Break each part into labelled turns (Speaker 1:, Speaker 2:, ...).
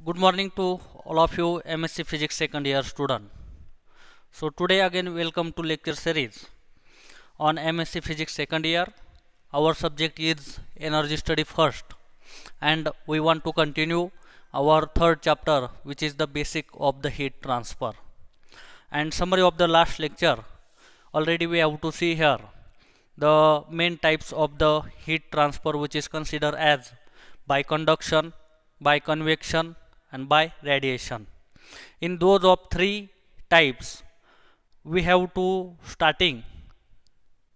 Speaker 1: Good morning to all of you MSc Physics second year student. So today again welcome to lecture series on MSc Physics second year. Our subject is energy study first and we want to continue our third chapter, which is the basic of the heat transfer. And summary of the last lecture, already we have to see here the main types of the heat transfer, which is considered as by conduction, by convection and by radiation. In those of three types, we have to starting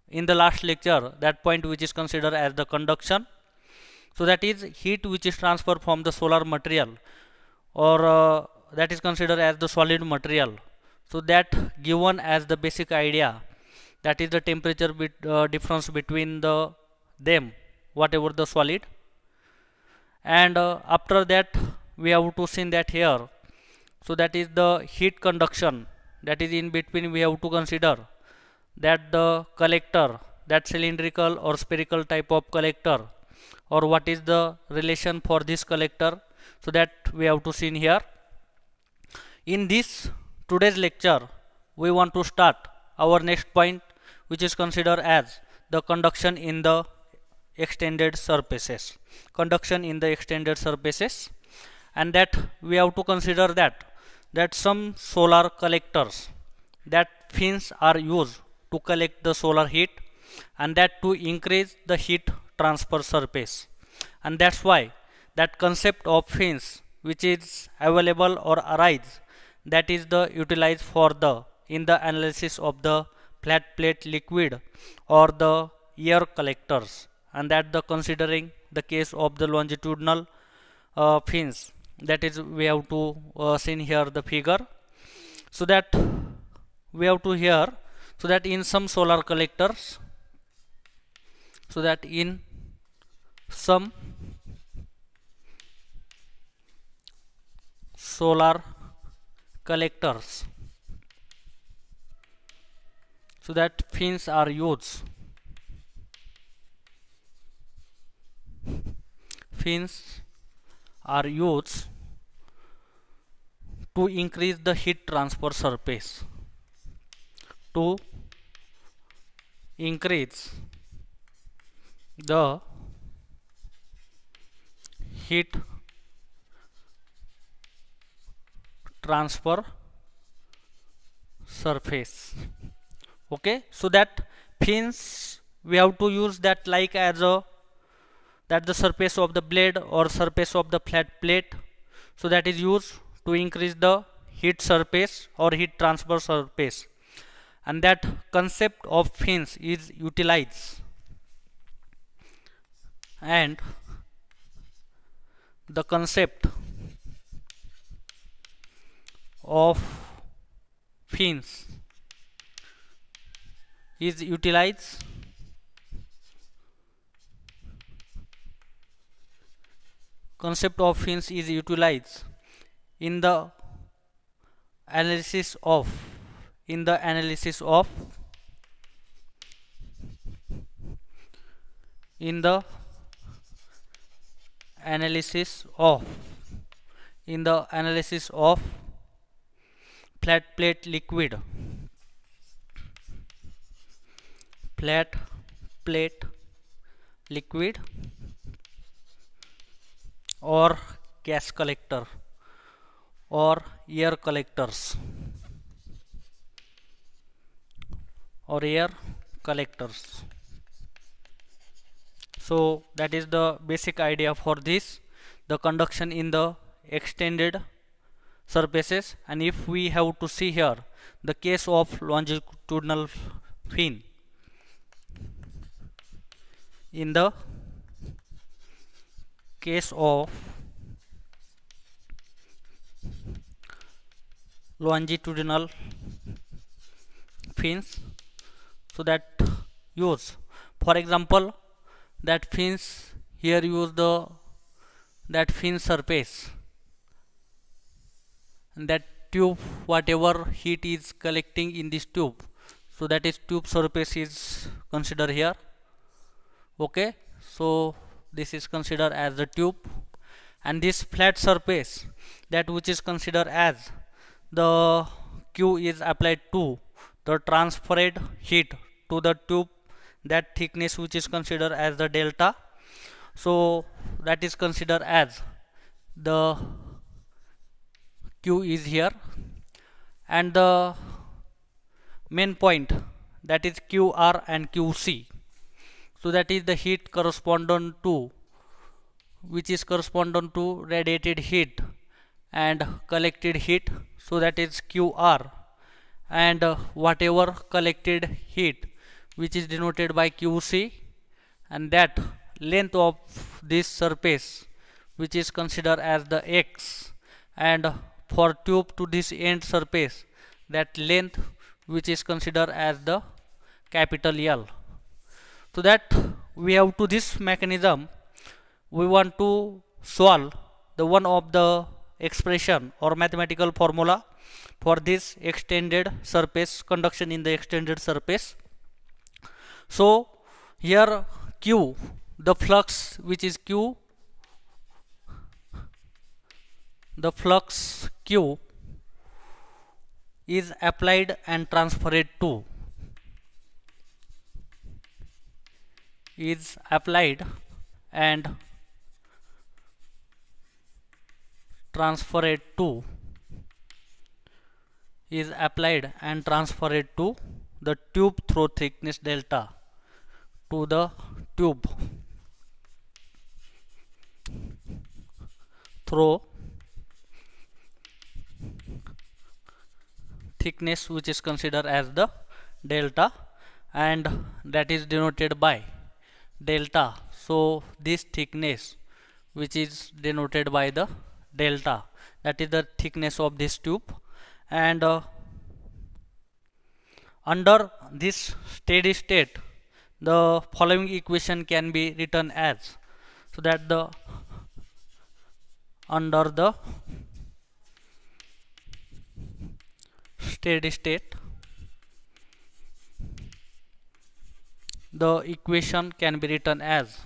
Speaker 1: in the last lecture that point which is considered as the conduction. So that is heat which is transferred from the solar material or that is considered as the solid material. So that given as the basic idea, that is the temperature difference between them, whatever the solid. And after that we have to see that here, so that is the heat conduction, that is in between we have to consider that the collector, that cylindrical or spherical type of collector, or what is the relation for this collector, so that we have to see in here. In this today's lecture we want to start our next point, which is considered as the conduction in the extended surfaces. Conduction in the extended surfaces, and that we have to consider that some solar collectors, that fins are used to collect the solar heat, and that to increase the heat transfer surface. And that's why that concept of fins which is available or arise, that is the utilized for the in the analysis of the flat plate liquid or the air collectors, and that the considering the case of the longitudinal fins, that is we have to see here the figure. So that we have to here, so that in some solar collectors, so that in some solar collectors, so that fins are used, fins are used to increase the heat transfer surface, to increase the heat transfer surface. Okay, so that fins we have to use that like as a that the surface of the blade or surface of the flat plate, so that is used to increase the heat surface or heat transfer surface, and that concept of fins is utilized, and the concept of fins is utilized in the analysis of in the analysis of flat plate liquid, flat plate liquid or gas collector or air collectors or air collectors. So that is the basic idea for this, the conduction in the extended surfaces. And if we have to see here the case of longitudinal fin, in the case of longitudinal fins, so that use, for example, that fins here use that fin surface, and that tube, whatever heat is collecting in this tube, so that is tube surface is considered here. Okay, so this is considered as the tube, and this flat surface, that which is considered as the Q is applied to the transferred heat to the tube, that thickness which is considered as the delta. So that is considered as the Q is here, and the main point, that is QR and QC. So that is the heat corresponding to, which is corresponding to radiated heat and collected heat. So that is QR, and whatever collected heat which is denoted by QC, and that length of this surface which is considered as the X, and for tube to this end surface, that length which is considered as the capital L. So that we have to this mechanism, we want to solve the one of the expression or mathematical formula for this extended surface, conduction in the extended surface. So here Q, the flux which is Q, the flux Q is applied and transferred to, is applied and transferred to, is applied and transferred to the tube through thickness delta, to the tube through thickness which is considered as the delta, and that is denoted by delta. So this thickness which is denoted by the delta, that is the thickness of this tube, and under this steady state the following equation can be written as, so that the under the steady state the equation can be written as,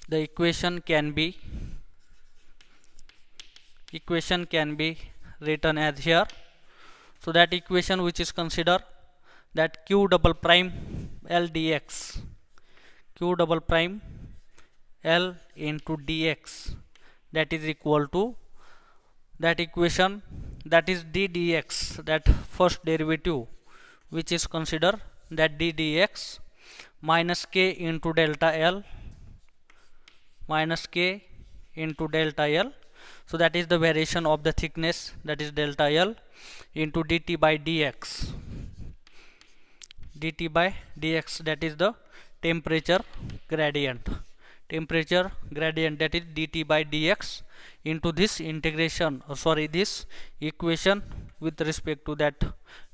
Speaker 1: the equation can be written as here. So that equation which is considered that Q double prime L dx, Q double prime L into dx, that is equal to that equation, that is d dx, that first derivative which is considered that d dx minus k into delta L, minus k into delta L. So that is the variation of the thickness, that is delta L, into dt by dx, dt by dx, that is the temperature gradient, that is dt by dx into this integration, this equation with respect to that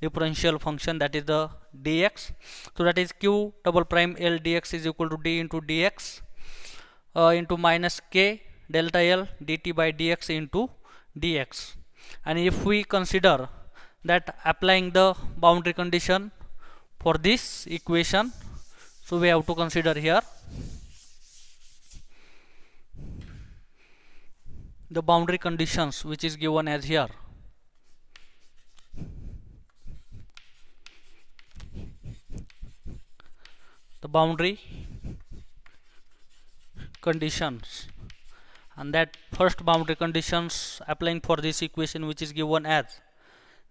Speaker 1: differential function, that is the dx. So that is Q double prime L dx is equal to d into dx into minus k delta L dt by dx into dx. And if we consider that applying the boundary condition for this equation, so we have to consider here the boundary conditions which is given as here. The boundary conditions, and that first boundary conditions applying for this equation which is given as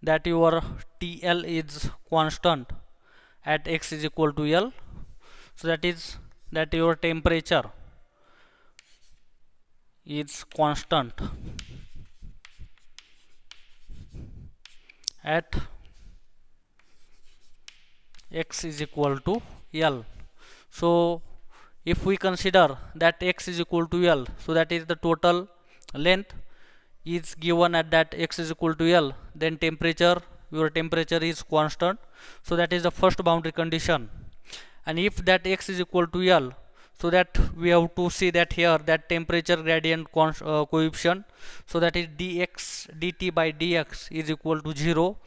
Speaker 1: that your TL is constant at x is equal to L. So that is that your temperature is constant at x is equal to L. So if we consider that x is equal to L, so that is the total length is given at that x is equal to L, then your temperature is constant. So that is the first boundary condition. And if that x is equal to L, so that we have to see that here that temperature gradient coefficient, so that is dx dt by dx is equal to 0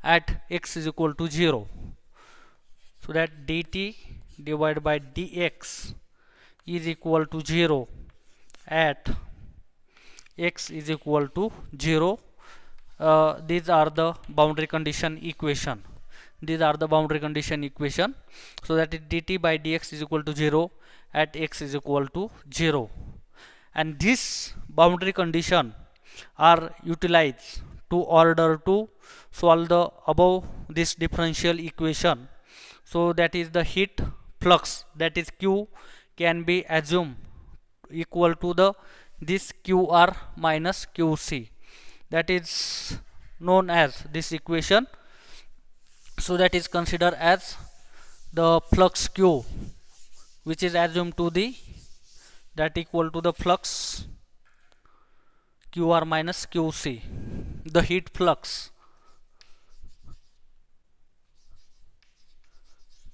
Speaker 1: at x is equal to 0. So that dt divided by dx is equal to 0 at x is equal to 0. These are the boundary condition equation. These are the boundary condition equation. So that is dt by dx is equal to 0 at x is equal to 0. And this boundary condition are utilized to order to solve the above this differential equation. So that is the heat flux, that is Q, can be assumed equal to the this QR minus QC, that is known as this equation. So that is considered as the flux Q, which is assumed to the that equal to the flux QR minus QC, the heat flux.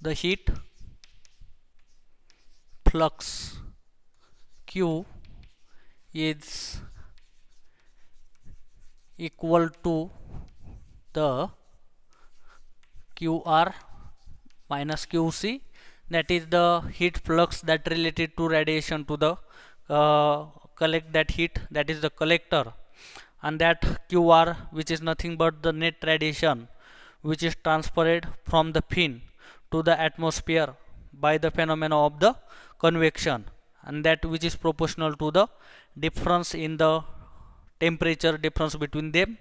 Speaker 1: The heat flux Q is equal to the QR minus QC, that is the heat flux that related to radiation to the collect that heat, that is the collector, and that QR, which is nothing but the net radiation which is transferred from the fin to the atmosphere by the phenomena of the convection, and that which is proportional to the difference in the temperature difference between them,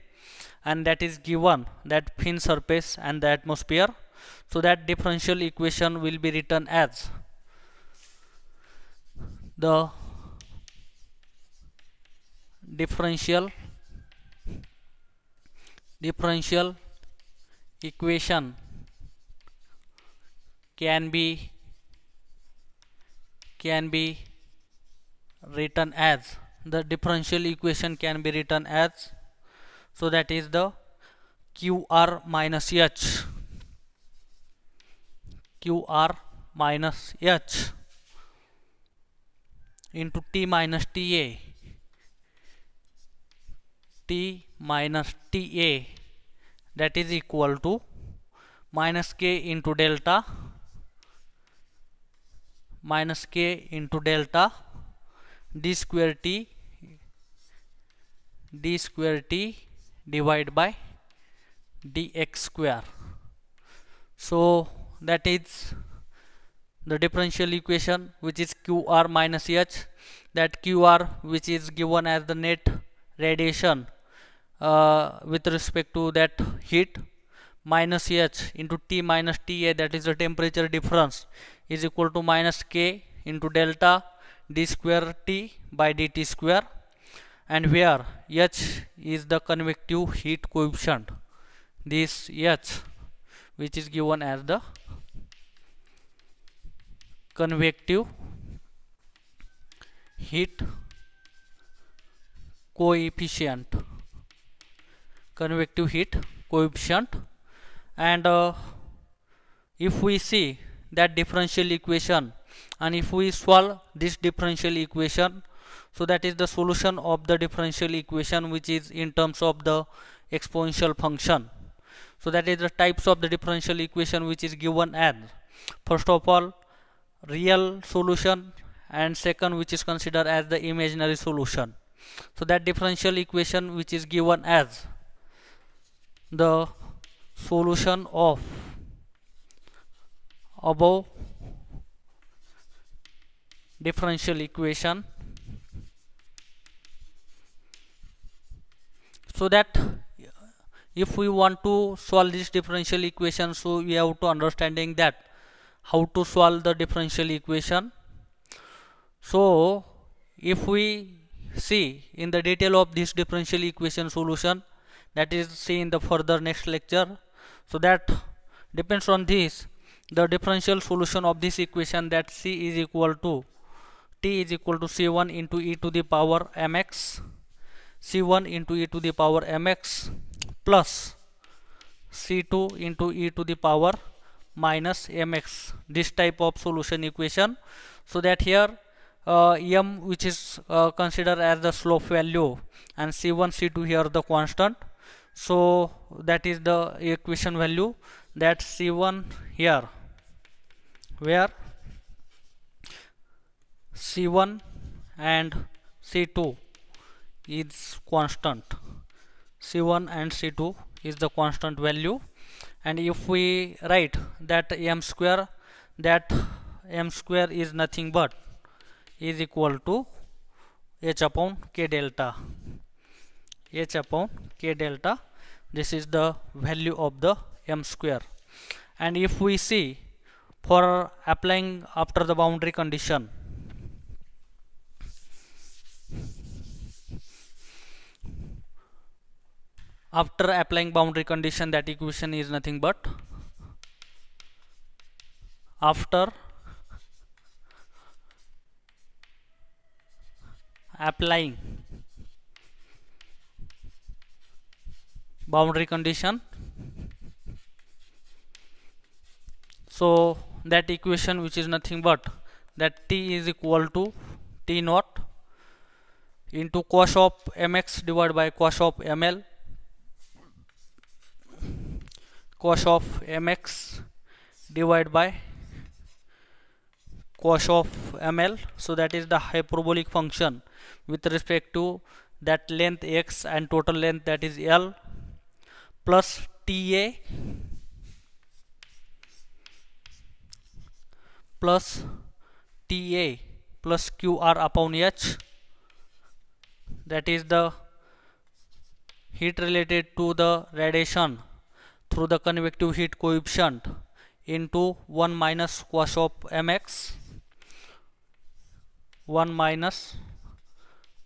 Speaker 1: and that is given that fin surface and the atmosphere. So that differential equation will be written as the differential equation can be written as the differential equation can be written as, so that is the QR minus H into T minus TA that is equal to minus K into delta d square T divided by dx square. So that is the differential equation, which is QR minus H, that QR which is given as the net radiation with respect to that heat, minus H into T minus TA, that is the temperature difference, is equal to minus K into delta d square T by dt square, and where H is the convective heat coefficient. This H, which is given as the convective heat coefficient, and if we see that differential equation and if we solve this differential equation, so that is the solution of the differential equation which is in terms of the exponential function. So that is the types of the differential equation which is given as, first of all, real solution, and second which is considered as the imaginary solution. So that differential equation which is given as the solution of above differential equation, so that if we want to solve this differential equation, so we have to understanding that how to solve the differential equation. So if we see in the detail of this differential equation solution, that is see in the further next lecture. So that depends on this, the differential solution of this equation, that C is equal to T is equal to C1 into e to the power mx, C1 into e to the power mx plus C2 into e to the power minus mx, this type of solution equation. So that here m which is considered as the slope value, and C1 C2 here the constant. So that is the equation value, that C1 here, where C1 and C2 is constant. C1 and C2 is the constant value, and if we write that m square is nothing but is equal to h upon k delta. H upon k delta, this is the value of the m square. And if we see, for applying after the boundary condition, after applying boundary condition, that equation is nothing but after applying boundary condition, so that equation, which is nothing but that t is equal to t naught into cos of mx divided by cos of ml, cos of mx divided by cos of ml. So that is the hyperbolic function with respect to that length x and total length, that is l, plus ta plus ta plus qr upon h, that is the heat related to the radiation through the convective heat coefficient, into 1 minus cos of mx, 1 minus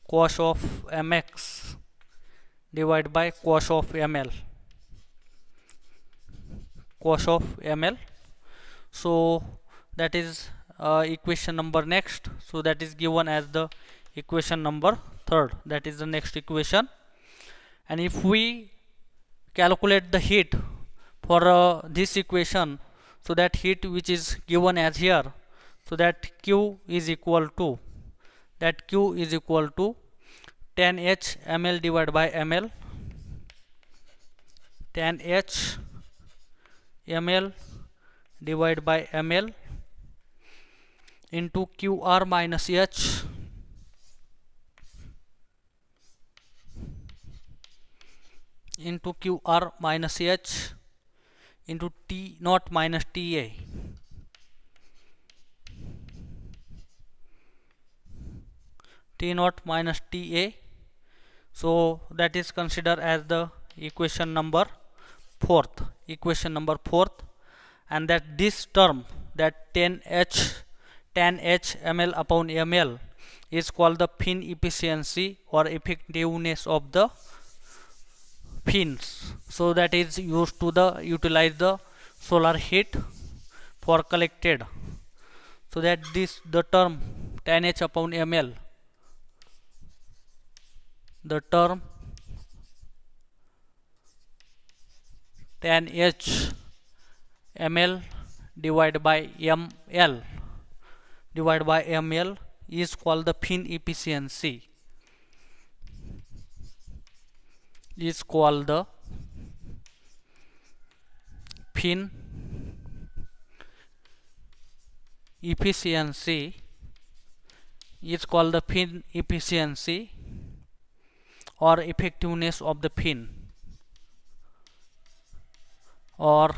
Speaker 1: cos of mx divided by cos of ml, cos of ml. So that is equation number next. So that is given as the equation number 3rd. That is the next equation. And if we calculate the heat for this equation, so that heat which is given as here, so that q is equal to 10 h ml divided by ml, 10 h ml divided by ml into qr minus h into qr minus h into t naught minus ta, t naught minus ta. So that is considered as the equation number 4th, and that this term, that 10h ml upon ml, is called the fin efficiency or effectiveness of the fins. So that is used to utilize the solar heat for collected. So that the term 10h upon ml, the term 10h ml divided by ml is called the fin efficiency, is called the fin efficiency, is called the fin efficiency or effectiveness of the fin, or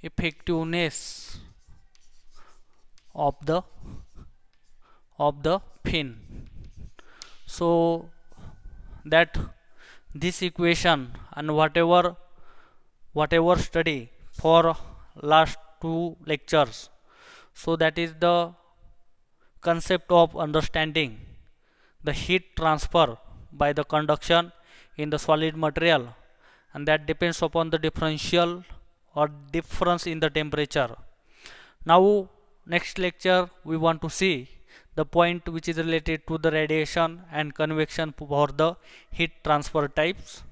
Speaker 1: effectiveness of the fin. So that this equation and whatever study for last 2 lectures, so that is the concept of understanding the heat transfer by the conduction in the solid material, and that depends upon the differential or difference in the temperature. Now next lecture we want to see the point which is related to the radiation and convection for the heat transfer types.